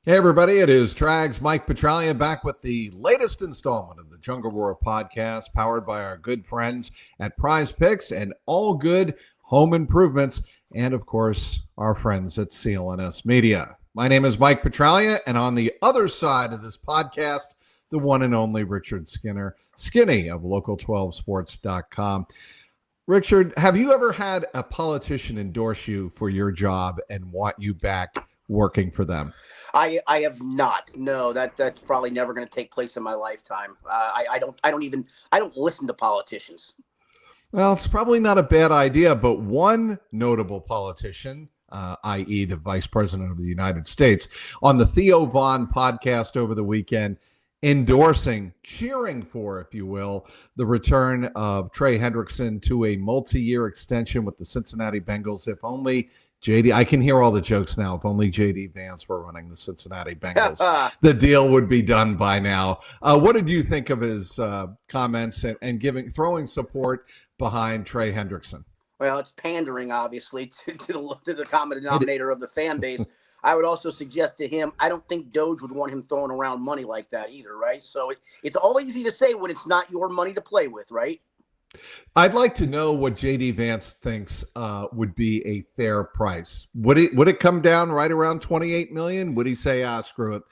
Hey everybody, it is Trags, Mike Petralia back with the latest installment of the Jungle Roar podcast, powered by our good friends at Prize Picks and All Good Home Improvements, and of course, our friends at CLNS Media. My name is Mike Petralia, and on the other side of this podcast, the one and only Richard Skinner, Skinny of Local12Sports.com. Richard, have you ever had a politician endorse you for your job and want you back working for them? I have not. No, that's probably never going to take place in my lifetime. I don't listen to politicians. Well, it's probably not a bad idea, but one notable politician, i.e., the Vice President of the United States, on the Theo Von podcast over the weekend, endorsing, cheering for, if you will, the return of Trey Hendrickson to a multi-year extension with the Cincinnati Bengals. If only JD, I can hear all the jokes now. If only JD Vance were running the Cincinnati Bengals, the deal would be done by now. What did you think of his comments and throwing support behind Trey Hendrickson? Well, it's pandering, obviously, to the common denominator of the fan base. I would also suggest to him, I don't think Doge would want him throwing around money like that either, right? So it's all easy to say when it's not your money to play with, right? I'd like to know what JD Vance thinks would be a fair price. Would it come down right around 28 million? Would he say, screw it?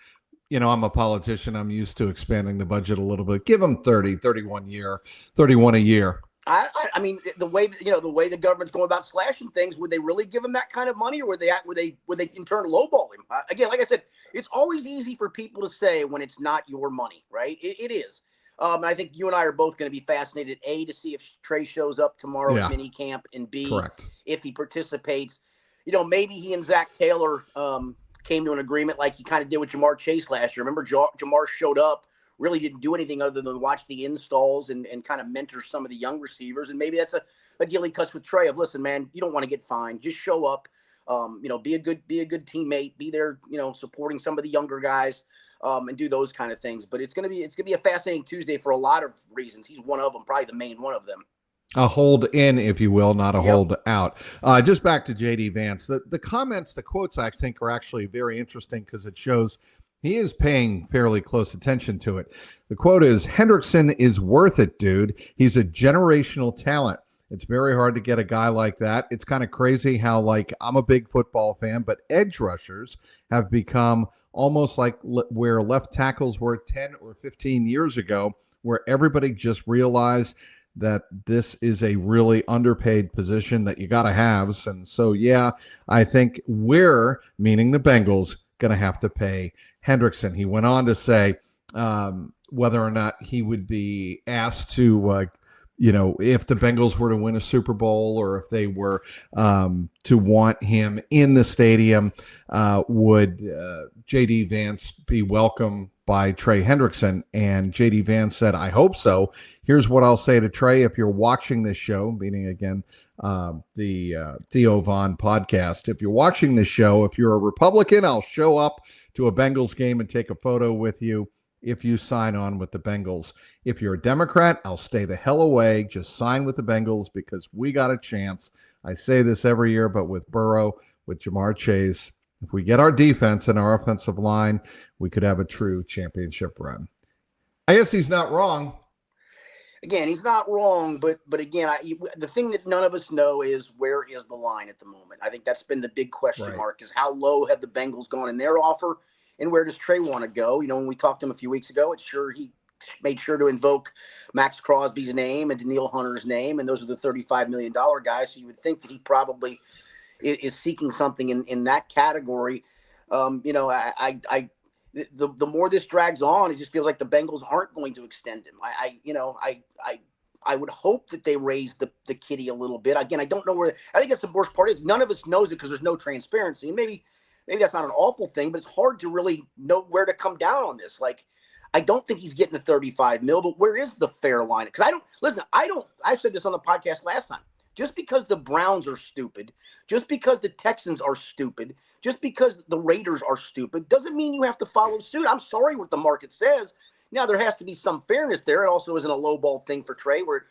You know, I'm a politician. I'm used to expanding the budget a little bit. Give him 30, 31 a year. I mean, the way the government's going about slashing things, would they really give him that kind of money, or would they in turn lowball him? Again, like I said, it's always easy for people to say when it's not your money, right? It is. And I think you and I are both going to be fascinated, A, to see if Trey shows up tomorrow at minicamp, and B, correct, if he participates. You know, maybe he and Zach Taylor came to an agreement like he kind of did with Shemar Chase last year. Remember, Shemar showed up, really didn't do anything other than watch the installs and kind of mentor some of the young receivers. And maybe that's a deal he cuts with Trey of, listen, man, you don't want to get fined. Just show up. Be a good teammate, be there, supporting some of the younger guys, and do those kind of things. But it's gonna be a fascinating Tuesday for a lot of reasons. He's one of them, probably the main one of them. A hold in, if you will, not a hold out. Just back to JD Vance. The comments, the quotes, I think, are actually very interesting because it shows he is paying fairly close attention to it. The quote is, "Hendrickson is worth it, dude. He's a generational talent. It's very hard to get a guy like that. It's kind of crazy how, like, I'm a big football fan, but edge rushers have become almost like where left tackles were 10 or 15 years ago, where everybody just realized that this is a really underpaid position that you got to have. And so, yeah, I think we're, meaning the Bengals, going to have to pay Hendrickson." He went on to say whether or not he would be asked to if the Bengals were to win a Super Bowl, or if they were to want him in the stadium, would JD Vance be welcome by Trey Hendrickson? And JD Vance said, "I hope so. Here's what I'll say to Trey. If you're watching this show," meaning again the Theo Von podcast, "if you're watching this show, if you're a Republican, I'll show up to a Bengals game and take a photo with you if you sign on with the Bengals. If you're a Democrat, I'll stay the hell away. Just sign with the Bengals because we got a chance. I say this every year, but with Burrow, with Shemar Chase, if we get our defense and our offensive line, we could have a true championship run." I guess he's not wrong. Again, he's not wrong, but again, the thing that none of us know is, where is the line at the moment? I think that's been the big question mark, is how low have the Bengals gone in their offer, and where does Trey want to go? When we talked to him a few weeks ago, he made sure to invoke Max Crosby's name and Danielle Hunter's name, and those are the $35 million guys. So you would think that he probably is seeking something in that category. The more this drags on, it just feels like the Bengals aren't going to extend him. I would hope that they raise the kitty a little bit. Again, I don't know where. I think that's the worst part is none of us knows it because there's no transparency. And maybe that's not an awful thing, but it's hard to really know where to come down on this. Like, I don't think he's getting the 35 mil, but where is the fair line? Because I said this on the podcast last time. Just because the Browns are stupid, just because the Texans are stupid, just because the Raiders are stupid, doesn't mean you have to follow suit. I'm sorry what the market says. Now, there has to be some fairness there. It also isn't a lowball thing for Trey, where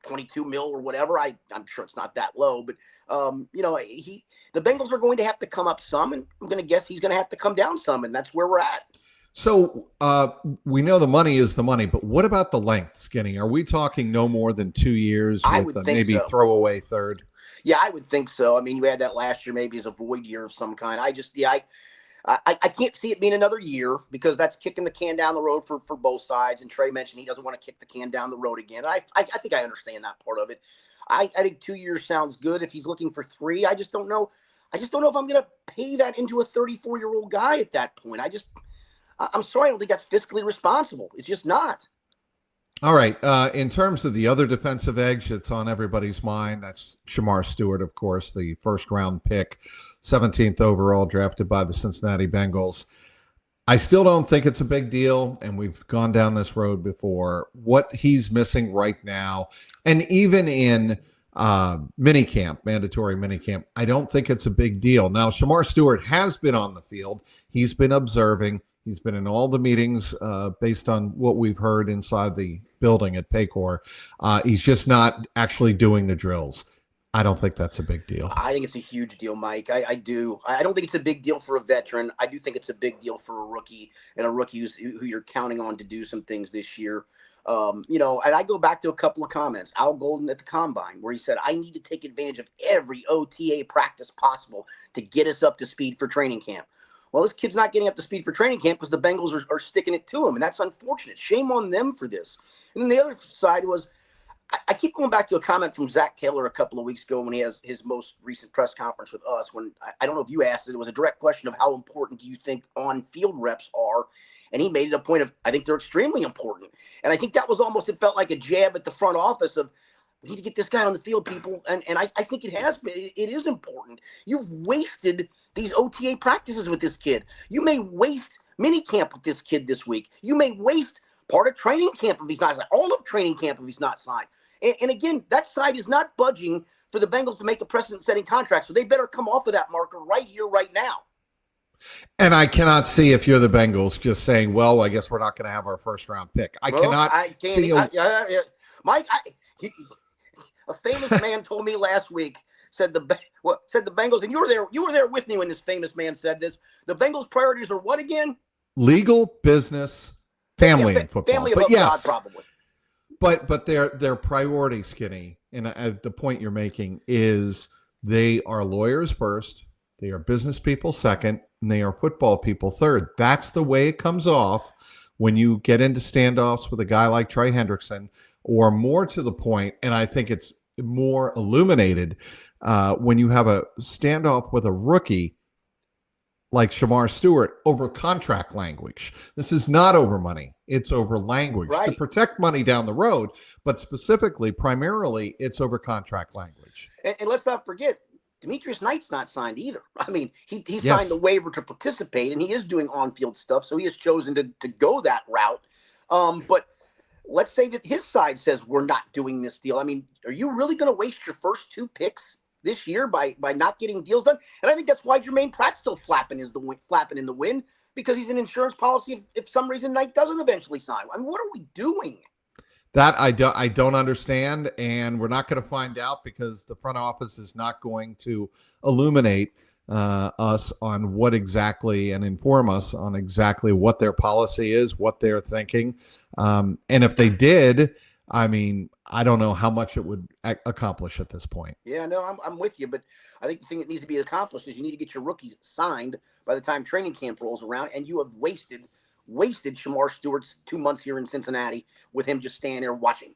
22 mil or whatever. I'm sure it's not that low, but the Bengals are going to have to come up some, and I'm going to guess he's going to have to come down some, and that's where we're at. So we know the money is the money, but what about the length, Skinny? Are we talking no more than 2 years I with would think maybe so. throwaway third? Yeah, I would think so. I mean, you had that last year maybe as a void year of some kind. I can't see it being another year because that's kicking the can down the road for both sides. And Trey mentioned he doesn't want to kick the can down the road again. I think I understand that part of it. I think 2 years sounds good. If he's looking for 3, I just don't know. I just don't know if I'm going to pay that into a 34-year-old guy at that point. I'm sorry, I don't think that's fiscally responsible. It's just not. All right. In terms of the other defensive edge that's on everybody's mind, that's Shemar Stewart, of course, the first-round pick, 17th overall, drafted by the Cincinnati Bengals. I still don't think it's a big deal, and we've gone down this road before. What he's missing right now, and even in minicamp, mandatory minicamp, I don't think it's a big deal. Now, Shemar Stewart has been on the field. He's been observing. He's been in all the meetings based on what we've heard inside the building at Paycor. He's just not actually doing the drills. I don't think that's a big deal. I think it's a huge deal, Mike. I do. I don't think it's a big deal for a veteran. I do think it's a big deal for a rookie, and a rookie who you're counting on to do some things this year. And I go back to a couple of comments. Al Golden at the Combine, where he said, I need to take advantage of every OTA practice possible to get us up to speed for training camp. Well, this kid's not getting up to speed for training camp because the Bengals are sticking it to him, and that's unfortunate. Shame on them for this. And then the other side was, I keep going back to a comment from Zach Taylor a couple of weeks ago when he has his most recent press conference with us, when I don't know if you asked it, it was a direct question of how important do you think on-field reps are, and he made it a point of, I think they're extremely important. And I think that was almost, it felt like a jab at the front office of, we need to get this guy on the field, people. And I think it has been. It is important. You've wasted these OTA practices with this kid. You may waste minicamp with this kid this week. You may waste part of training camp if he's not signed, all of training camp if he's not signed. And again, that side is not budging for the Bengals to make a precedent-setting contract. So they better come off of that marker right here, right now. And I cannot see, if you're the Bengals, just saying, well, I guess we're not going to have our first-round pick. I cannot see. Mike, a famous man told me last week, said the Bengals, and you were there with me when this famous man said this. The Bengals' priorities are what again? Legal, business, family, and football. Family above God, probably. But their priority, Skinny, and the point you're making is they are lawyers first, they are business people second, and they are football people third. That's the way it comes off when you get into standoffs with a guy like Trey Hendrickson. Or more to the point, and I think it's more illuminated when you have a standoff with a rookie like Shemar Stewart over contract language. This is not over money. It's over language. Right. To protect money down the road, but specifically, primarily, it's over contract language. And let's not forget, Demetrius Knight's not signed either. I mean, he signed the waiver to participate, and he is doing on-field stuff, so he has chosen to go that route. But let's say that his side says we're not doing this deal. I mean, are you really going to waste your first 2 picks this year by not getting deals done? And I think that's why Jermaine Pratt's still flapping in the wind, because he's an insurance policy if some reason Knight doesn't eventually sign. I mean, what are we doing? That I don't understand, and we're not going to find out because the front office is not going to illuminate us on what exactly and inform us on exactly what their policy is, what they're thinking. And if they did, I mean, I don't know how much it would accomplish at this point. Yeah, no, I'm with you. But I think the thing that needs to be accomplished is you need to get your rookies signed by the time training camp rolls around. And you have wasted Shemar Stewart's 2 months here in Cincinnati with him just standing there watching.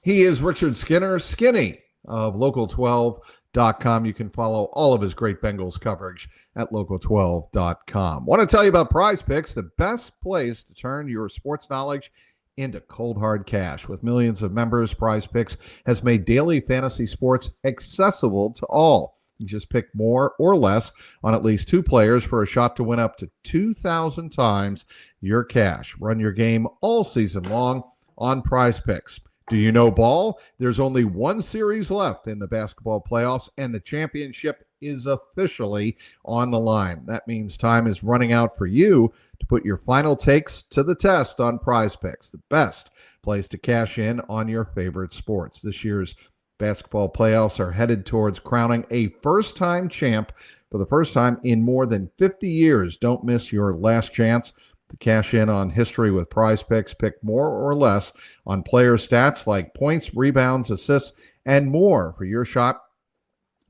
He is Richard Skinny of Local12.com. You can follow all of his great Bengals coverage at Local12.com. Want to tell you about Prize Picks, the best place to turn your sports knowledge into cold hard cash. With millions of members, Prize Picks has made daily fantasy sports accessible to all. You just pick more or less on at least 2 players for a shot to win up to 2,000 times your cash. Run your game all season long on Prize Picks. Do you know ball? There's only 1 series left in the basketball playoffs, and the championship is officially on the line. That means time is running out for you to put your final takes to the test on Prize Picks, the best place to cash in on your favorite sports. This year's basketball playoffs are headed towards crowning a first-time champ for the first time in more than 50 years. Don't miss your last chance to cash in on history with Prize Picks. Pick more or less on player stats like points, rebounds, assists, and more for your shot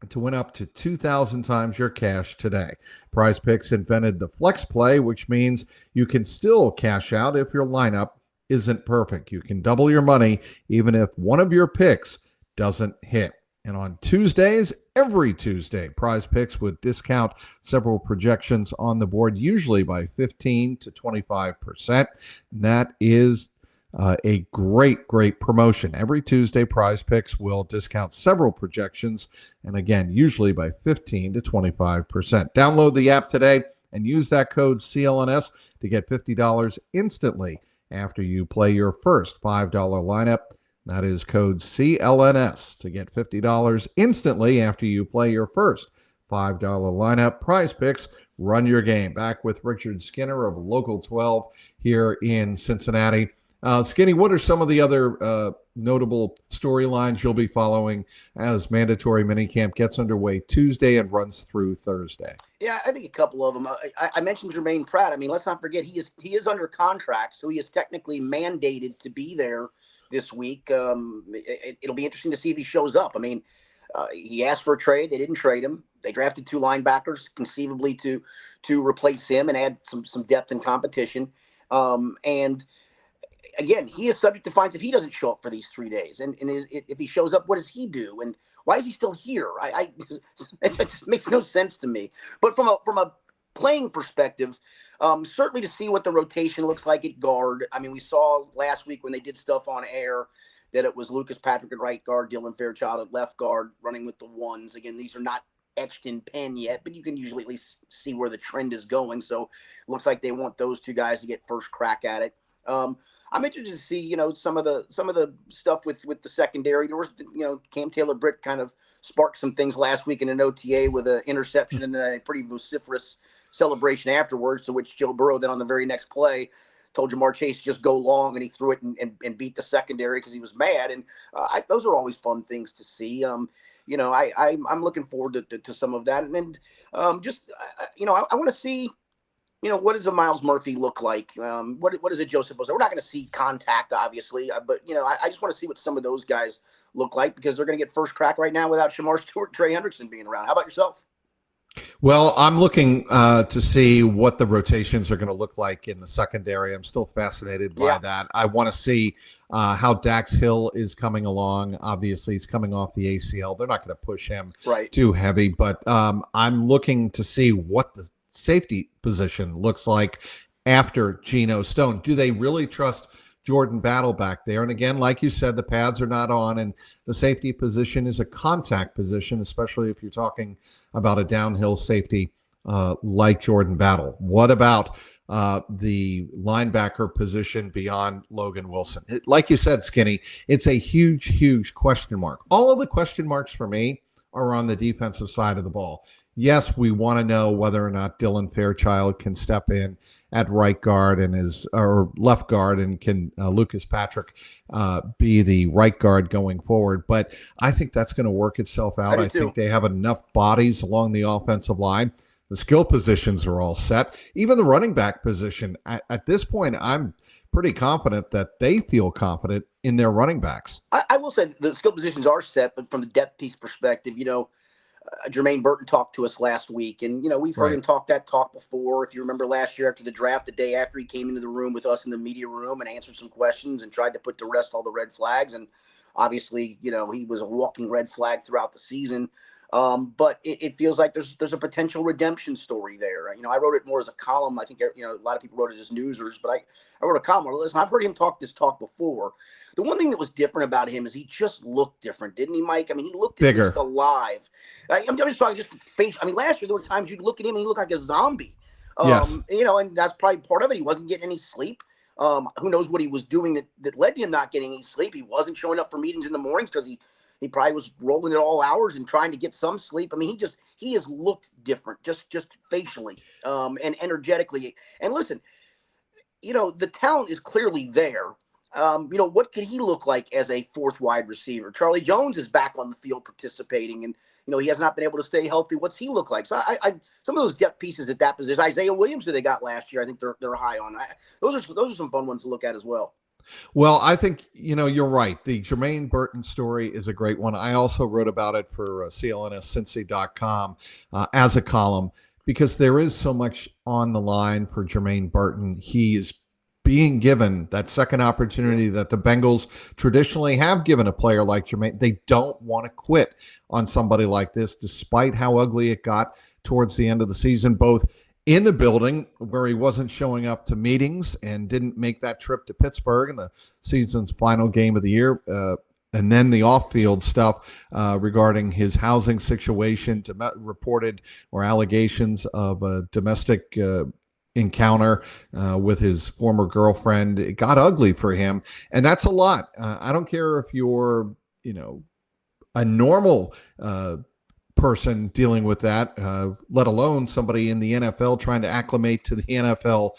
to win up to 2,000 times your cash today. Prize Picks invented the flex play, which means you can still cash out if your lineup isn't perfect. You can double your money even if one of your picks doesn't hit. And on Tuesdays, every Tuesday, Prize Picks would discount several projections on the board, usually by 15 to 25%. That is a great promotion. Every Tuesday, Prize Picks will discount several projections, and again, usually by 15 to 25%. Download the app today and use that code CLNS to get $50 instantly after you play your first $5 lineup. That is code CLNS to get $50 instantly after you play your first $5 lineup. Prize Picks, run your game. Back with Richard Skinner of Local 12 here in Cincinnati. Skinny, what are some of the other notable storylines you'll be following as mandatory minicamp gets underway Tuesday and runs through Thursday? Yeah, I think a couple of them. I mentioned Jermaine Pratt. I mean, let's not forget he is under contract, so he is technically mandated to be there this week. It'll be interesting to see if he shows up. I mean, he asked for a trade. They didn't trade him. They drafted 2 linebackers conceivably to replace him and add some depth and competition. And again, he is subject to fines if he doesn't show up for these 3 days. And if he shows up, what does he do? And why is he still here? It just makes no sense to me. But from a playing perspective, certainly to see what the rotation looks like at guard. I mean, we saw last week when they did stuff on air that it was Lucas Patrick at right guard, Dylan Fairchild at left guard, running with the ones. Again, these are not etched in pen yet, but you can usually at least see where the trend is going. So it looks like they want those 2 guys to get first crack at it. I'm interested to see, some of the stuff with the secondary. There was, Cam Taylor-Britt kind of sparked some things last week in an OTA with an interception and then a pretty vociferous celebration afterwards, to which Joe Burrow then on the very next play told Jamar Chase just go long, and he threw it and beat the secondary because he was mad. And those are always fun things to see. I'm looking forward to some of that. And I want to see, what does a Miles Murphy look like? What is a Joseph Bosa? We're not going to see contact, obviously, but, I just want to see what some of those guys look like, because they're going to get first crack right now without Shemar Stewart, Trey Hendrickson being around. How about yourself? Well, I'm looking to see what the rotations are going to look like in the secondary. I'm still fascinated by that. I want to see how Dax Hill is coming along. Obviously, he's coming off the ACL. They're not going to push him too heavy, but I'm looking to see what the safety position looks like after Geno Stone. Do they really trust Jordan Battle back there? And again, like you said, the pads are not on, and the safety position is a contact position, especially if you're talking about a downhill safety like Jordan Battle. What about the linebacker position beyond Logan Wilson? Like you said, Skinny, it's a huge question mark. All of the question marks for me are on the defensive side of the ball. Yes, we want to know whether or not Dylan Fairchild can step in at right guard or left guard, and can Lucas Patrick be the right guard going forward. But I think that's going to work itself out. I think they have enough bodies along the offensive line. The skill positions are all set. Even the running back position, at this point, I'm pretty confident that they feel confident in their running backs. I will say the skill positions are set, but from the depth piece perspective, Jermaine Burton talked to us last week, and we've heard him talk that talk before. If you remember last year after the draft, the day after, he came into the room with us in the media room and answered some questions and tried to put to rest all the red flags. And obviously, he was a walking red flag throughout the season. But it feels like there's a potential redemption story there. I wrote it more as a column. I think a lot of people wrote it as newsers, but I wrote a column where, listen, I've heard him talk this talk before. The one thing that was different about him is he just looked different, didn't he, Mike? I mean, he looked bigger, just alive. I'm just talking just face. I mean, last year there were times you'd look at him and he looked like a zombie. Yes. And that's probably part of it. He wasn't getting any sleep. Who knows what he was doing that led to him not getting any sleep. He wasn't showing up for meetings in the mornings because he probably was rolling at all hours and trying to get some sleep. I mean, he has looked different, just facially, and energetically. And listen, the talent is clearly there. What could he look like as a fourth wide receiver? Charlie Jones is back on the field participating, and he has not been able to stay healthy. What's he look like? So I some of those depth pieces at that position, Isaiah Williams, who they got last year, I think they're high on. Those are some fun ones to look at as well. Well, I think, you're right. The Jermaine Burton story is a great one. I also wrote about it for CLNS as a column, because there is so much on the line for Jermaine Burton. He is being given that second opportunity that the Bengals traditionally have given a player like Jermaine. They don't want to quit on somebody like this, despite how ugly it got towards the end of the season, both in the building where he wasn't showing up to meetings and didn't make that trip to Pittsburgh in the season's final game of the year, and then the off-field stuff regarding his housing situation, reported or allegations of a domestic encounter with his former girlfriend. It got ugly for him, and that's a lot. I don't care if you're, a normal person dealing with that, let alone somebody in the NFL trying to acclimate to the NFL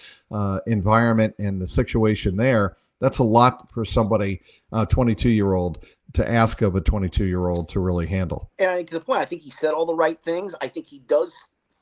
environment and the situation there. That's a lot for somebody, 22-year-old, to ask of a 22-year-old to really handle. And I think to the point, I think he said all the right things. I think he does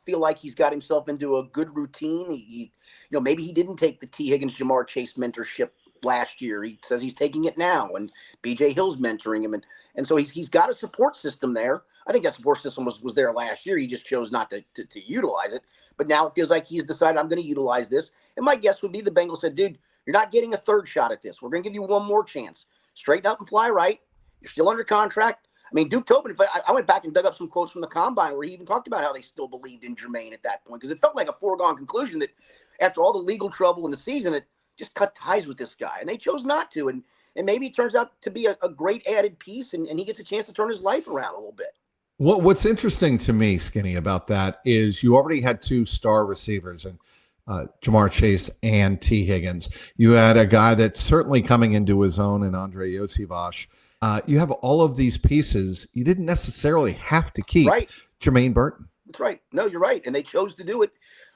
feel like he's got himself into a good routine. He maybe he didn't take the T. Higgins, Jamar Chase mentorship last year. He says he's taking it now, and BJ Hill's mentoring him, and so he's got a support system there. I think that support system was there last year. He just chose not to utilize it. But now it feels like he's decided, I'm going to utilize this. And my guess would be the Bengals said, dude, you're not getting a third shot at this. We're going to give you one more chance. Straighten up and fly right. You're still under contract. I mean, Duke Tobin, I went back and dug up some quotes from the Combine where he even talked about how they still believed in Jermaine at that point, because it felt like a foregone conclusion that after all the legal trouble in the season, it just cut ties with this guy. And they chose not to. And maybe it turns out to be a great added piece, and he gets a chance to turn his life around a little bit. What's interesting to me, Skinny, about that is you already had two star receivers, and Jamar Chase and T. Higgins. You had a guy that's certainly coming into his own in Andre Iosivas. You have all of these pieces. You didn't necessarily have to keep Jermaine Burton. That's right. No, you're right. And they chose to do it,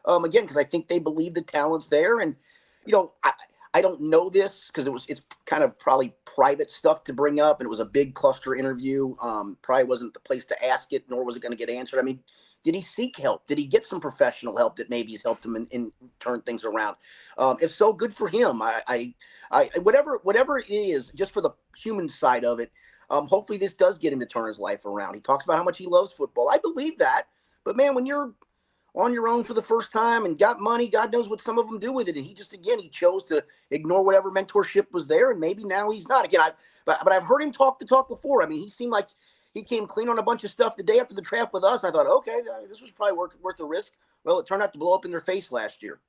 again, because I think they believe the talent's there. And, I don't know this because it's kind of probably private stuff to bring up, and it was a big cluster interview. Probably wasn't the place to ask it, nor was it going to get answered. I mean, did he seek help? Did he get some professional help that maybe has helped him in turn things around? If so, good for him. I whatever it is, just for the human side of it, hopefully this does get him to turn his life around. He talks about how much he loves football. I believe that, but man, when you're on your own for the first time and got money, God knows what some of them do with it. And he chose to ignore whatever mentorship was there. And maybe now he's not. Again, but I've heard him talk the talk before. I mean, he seemed like he came clean on a bunch of stuff the day after the draft with us. And I thought, okay, this was probably worth a risk. Well, it turned out to blow up in their face last year.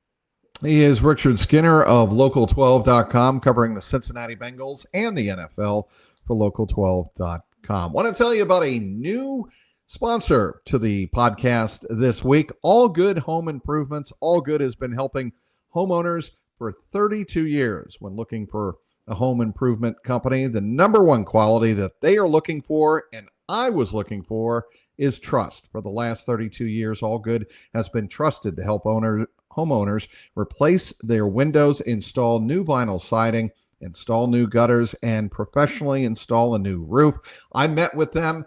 He is Richard Skinner of Local12.com, covering the Cincinnati Bengals and the NFL for Local12.com. Want to tell you about a new sponsor to the podcast this week. All Good Home Improvements. All Good has been helping homeowners for 32 years when looking for a home improvement company. The number one quality that they are looking for, and I was looking for, is trust. For the last 32 years, All Good has been trusted to help homeowners replace their windows, install new vinyl siding, install new gutters, and professionally install a new roof. I met with them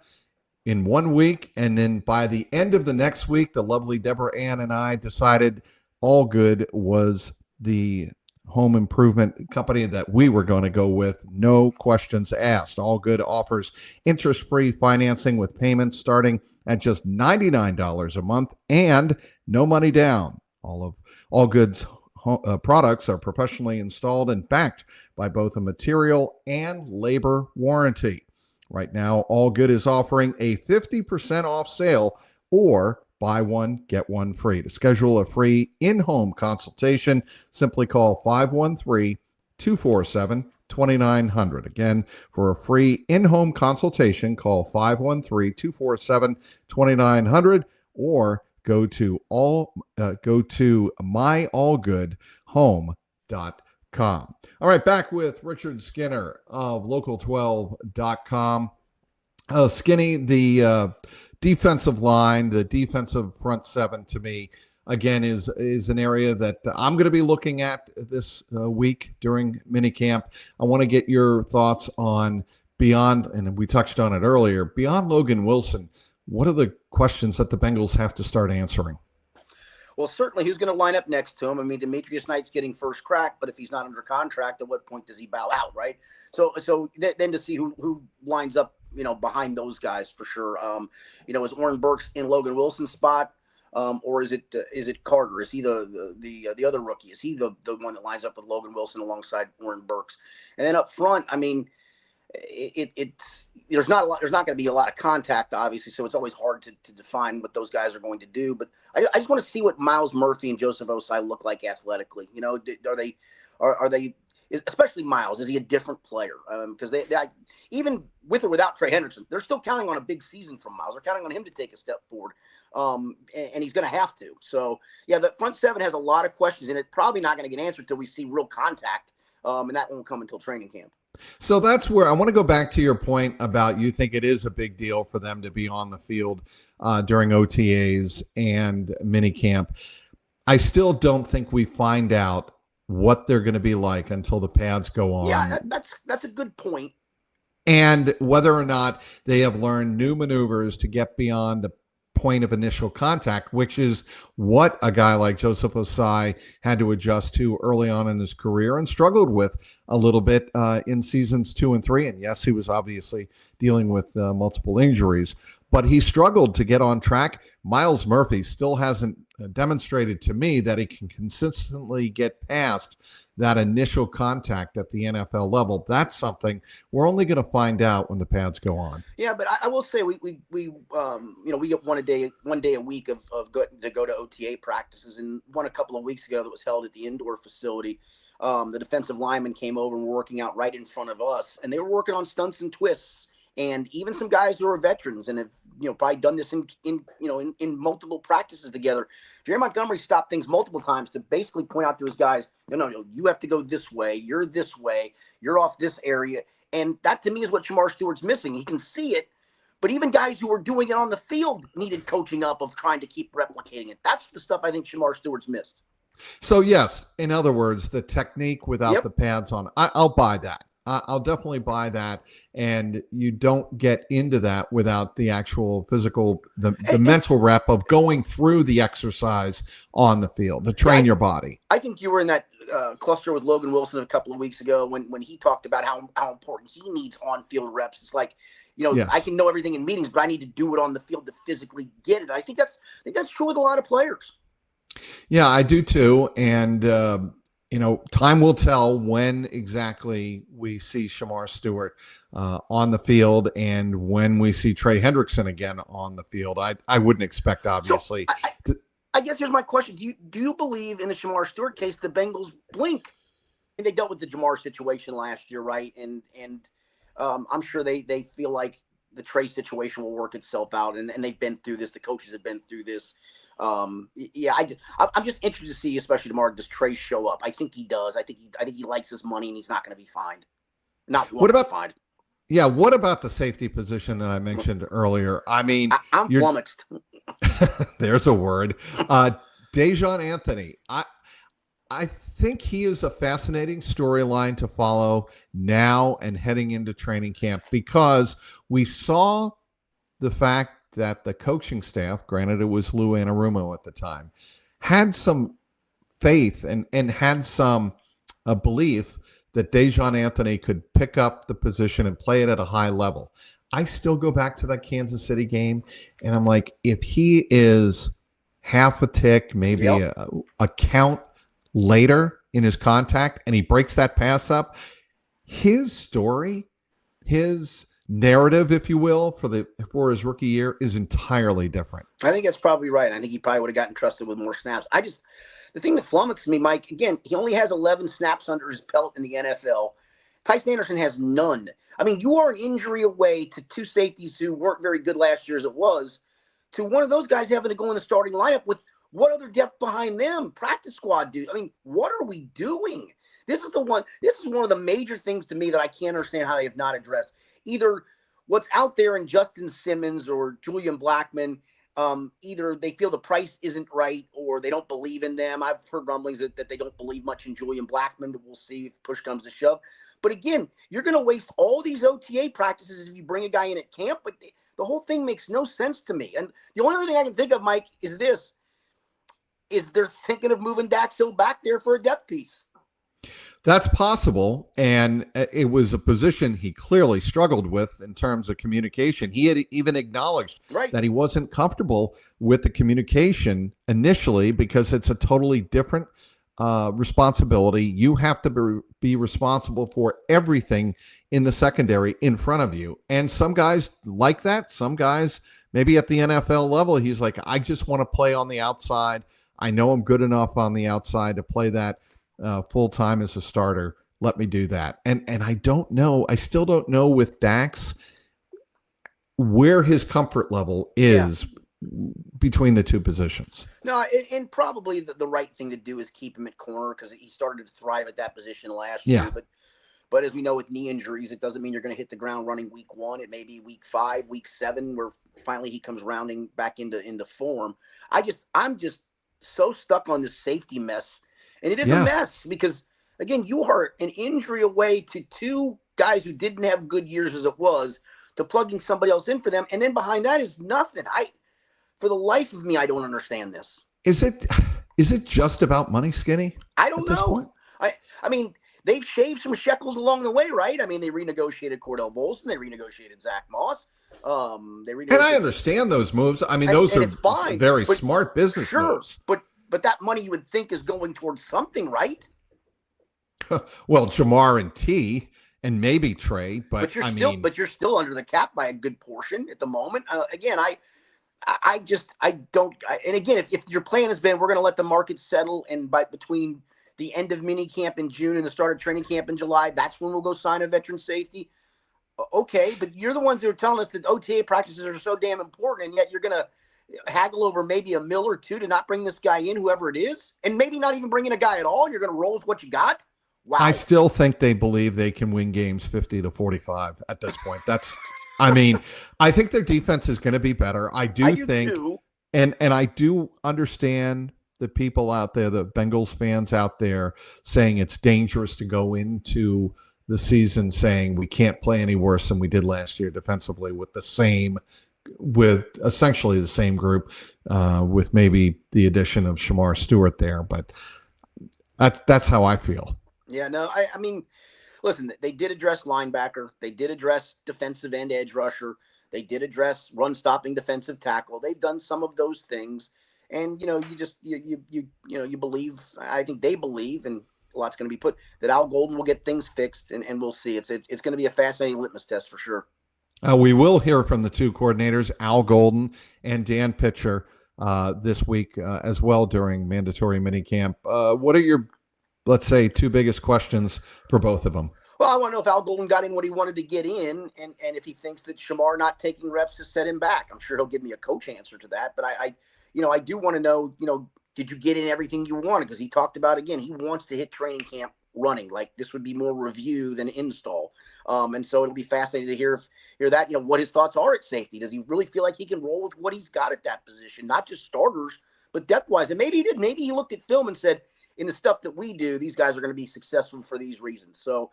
in 1 week, and then by the end of the next week, the lovely Deborah Ann and I decided All Good was the home improvement company that we were going to go with. No questions asked. All Good offers interest-free financing with payments starting at just $99 a month and no money down. All Good's products are professionally installed and backed by both a material and labor warranty. Right now, All Good is offering a 50% off sale, or buy one, get one free. To schedule a free in-home consultation, simply call 513-247-2900. Again, for a free in-home consultation, call 513-247-2900 or go to myallgoodhome.com. All right, back with Richard Skinner of Local12.com. Skinny, the defensive line, the defensive front seven, to me, again, is an area that I'm going to be looking at this week during minicamp. I want to get your thoughts on beyond, and we touched on it earlier, beyond Logan Wilson. What are the questions that the Bengals have to start answering? Well, certainly who's going to line up next to him? I mean, Demetrius Knight's getting first crack, but if he's not under contract, at what point does he bow out, right? So then to see who lines up, behind those guys for sure. Is Oren Burks in Logan Wilson's spot, or is it Carter? Is he the other rookie? Is he the one that lines up with Logan Wilson alongside Oren Burks? And then up front, I mean, there's not going to be a lot of contact, obviously, so it's always hard to define what those guys are going to do. But I just want to see what Miles Murphy and Joseph Osai look like athletically. Are they especially Miles? Is he a different player? Because they even with or without Trey Hendrickson, they're still counting on a big season from Miles. They're counting on him to take a step forward, and he's going to have to. So yeah, the front seven has a lot of questions, and it's probably not going to get answered until we see real contact, and that won't come until training camp. So that's where I want to go back to your point about you think it is a big deal for them to be on the field during OTAs and minicamp. I still don't think we find out what they're going to be like until the pads go on. Yeah, that's a good point. And whether or not they have learned new maneuvers to get beyond the point of initial contact, which is what a guy like Joseph Osai had to adjust to early on in his career and struggled with a little bit in seasons 2 and 3. And yes, he was obviously dealing with multiple injuries, but he struggled to get on track. Miles Murphy still hasn't demonstrated to me that he can consistently get past that initial contact at the NFL level. That's something we're only going to find out when the pads go on. Yeah, but I will say we get one day a week of go to OTA practices, and one a couple of weeks ago that was held at the indoor facility. The defensive linemen came over and were working out right in front of us, and they were working on stunts and twists. And even some guys who are veterans and have probably done this in multiple practices together. Jerry Montgomery stopped things multiple times to basically point out to his guys, no, you have to go this way. You're this way. You're off this area. And that to me is what Shemar Stewart's missing. He can see it, but even guys who were doing it on the field needed coaching up of trying to keep replicating it. That's the stuff I think Shemar Stewart's missed. So yes, in other words, the technique without the pads on, I'll buy that. I'll definitely buy that. And you don't get into that without the actual physical, the mental rep of going through the exercise on the field to train your body. I think you were in that cluster with Logan Wilson a couple of weeks ago when he talked about how important he needs on-field reps. It's like, I can know everything in meetings, but I need to do it on the field to physically get it. I think that's true with a lot of players. Yeah, I do too. And, time will tell when exactly we see Shemar Stewart on the field and when we see Trey Hendrickson again on the field. I wouldn't expect, obviously. So I guess here's my question. Do you believe in the Shemar Stewart case, the Bengals blink? And they dealt with the Jamar situation last year, right? And I'm sure they feel like the Trey situation will work itself out, and they've been through this. The coaches have been through this. I'm just interested to see, especially tomorrow, does Trey show up? I think he does. I think he likes his money, and he's not going to be fined. What about fined? Yeah, what about the safety position that I mentioned earlier? I mean, I'm flummoxed. There's a word. Dejon Anthony. I think he is a fascinating storyline to follow now and heading into training camp, because we saw the fact that the coaching staff, granted it was Lou Anarumo at the time, had some faith and had some belief that Dejon Anthony could pick up the position and play it at a high level. I still go back to that Kansas City game, and I'm like, if he is half a tick, maybe a count later in his contact, and he breaks that pass up, his story, his narrative, if you will, for his rookie year is entirely different. I think that's probably right. I think he probably would have gotten trusted with more snaps. The thing that flummoxed me, Mike, again, he only has 11 snaps under his belt in the NFL. Tyson Anderson has none. I mean, you are an injury away to two safeties who weren't very good last year as it was, to one of those guys having to go in the starting lineup with what other depth behind them? Practice squad dude. I mean, what are we doing? This is one of the major things to me that I can't understand how they have not addressed. Either what's out there in Justin Simmons or Julian Blackmon, either they feel the price isn't right or they don't believe in them. I've heard rumblings that they don't believe much in Julian Blackmon, but we'll see if push comes to shove. But again, you're going to waste all these OTA practices if you bring a guy in at camp. But the whole thing makes no sense to me. And the only other thing I can think of, Mike, is this. Is they're thinking of moving Dax Hill back there for a depth piece. That's possible, and it was a position he clearly struggled with in terms of communication. He had even acknowledged that he wasn't comfortable with the communication initially because it's a totally different responsibility. You have to be responsible for everything in the secondary in front of you, and some guys like that. Some guys, maybe at the NFL level, he's like, I just want to play on the outside. I know I'm good enough on the outside to play that full-time as a starter. Let me do that. And I don't know. I still don't know with Dax where his comfort level is between the two positions. No, and probably the right thing to do is keep him at corner because he started to thrive at that position last year. But as we know with knee injuries, it doesn't mean you're going to hit the ground running week 1. It may be week 5, week 7, where finally he comes rounding back into form. I'm just so stuck on this safety mess. And it is a mess because, again, you are an injury away to 2 guys who didn't have good years as it was to plugging somebody else in for them. And then behind that is nothing. For the life of me, I don't understand this. Is it just about money, Skinny? I don't know. I mean, they've shaved some shekels along the way, right? I mean, they renegotiated Cordell Volson. They renegotiated Zach Moss. And I understand those moves. I mean, those are very smart business moves. But that money you would think is going towards something, right? Well, Jamar and T and maybe Trey, but you're still under the cap by a good portion at the moment. Again, I don't. And again, if your plan has been we're going to let the market settle, and between the end of minicamp in June and the start of training camp in July, that's when we'll go sign a veteran safety. Okay, but you're the ones who are telling us that OTA practices are so damn important, and yet you're going to haggle over maybe $1 million or $2 million to not bring this guy in, whoever it is, and maybe not even bring in a guy at all. You're going to roll with what you got. Wow. I still think they believe they can win games 50-45 at this point. I think their defense is going to be better. I do think too. And I do understand the people out there, the Bengals fans out there saying it's dangerous to go into the season saying we can't play any worse than we did last year defensively with essentially the same group, with maybe the addition of Shemar Stewart there. But that's how I feel. Yeah, no, I mean, listen, they did address linebacker. They did address defensive end edge rusher. They did address run stopping defensive tackle. They've done some of those things. And, you believe, I think they believe, and a lot's going to be put, that Al Golden will get things fixed, and we'll see. It's going to be a fascinating litmus test for sure. We will hear from the 2 coordinators, Al Golden and Dan Pitcher, this week as well during mandatory minicamp. What are your, let's say, 2 biggest questions for both of them? Well, I want to know if Al Golden got in what he wanted to get in, and if he thinks that Shemar not taking reps has set him back. I'm sure he'll give me a coach answer to that. But I do want to know, did you get in everything you wanted? Because he talked about, again, he wants to hit training camp running. Like, this would be more review than install. And so it'll be fascinating to hear that, what his thoughts are at safety. Does he really feel like he can roll with what he's got at that position? Not just starters, but depth-wise. And maybe he did. Maybe he looked at film and said, in the stuff that we do, these guys are going to be successful for these reasons. So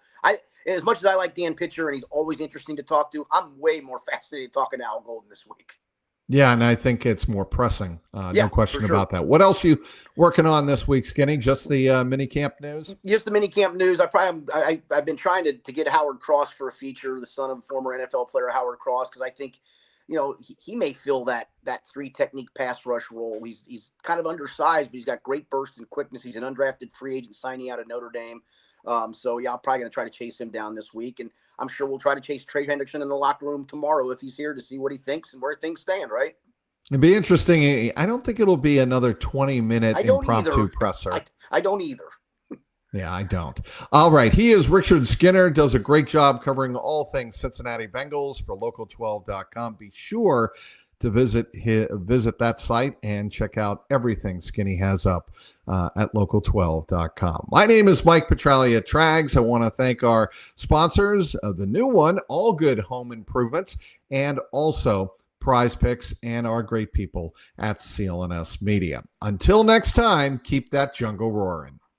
as much as I like Dan Pitcher and he's always interesting to talk to, I'm way more fascinated talking to Al Golden this week. Yeah, and I think it's more pressing. No question about that. What else you working on this week, Skinny? Just the minicamp news? Just the minicamp news. I've been trying to get Howard Cross for a feature, the son of former NFL player Howard Cross, because I think, he may fill that 3 technique pass rush role. He's kind of undersized, but he's got great burst and quickness. He's an undrafted free agent signing out of Notre Dame. So yeah, I'm probably going to try to chase him down this week, and I'm sure we'll try to chase Trey Hendrickson in the locker room tomorrow if he's here to see what he thinks and where things stand, right? It'd be interesting. I don't think it'll be another 20-minute impromptu presser. I don't either. Yeah, I don't. All right. He is Richard Skinner, does a great job covering all things Cincinnati Bengals for local12.com. Be sure to visit that site and check out everything Skinny has up at local12.com. My name is Mike Petralia at Trags. I want to thank our sponsors of the new one, All Good Home Improvements, and also Prize Picks, and our great people at CLNS Media. Until next time, keep that jungle roaring.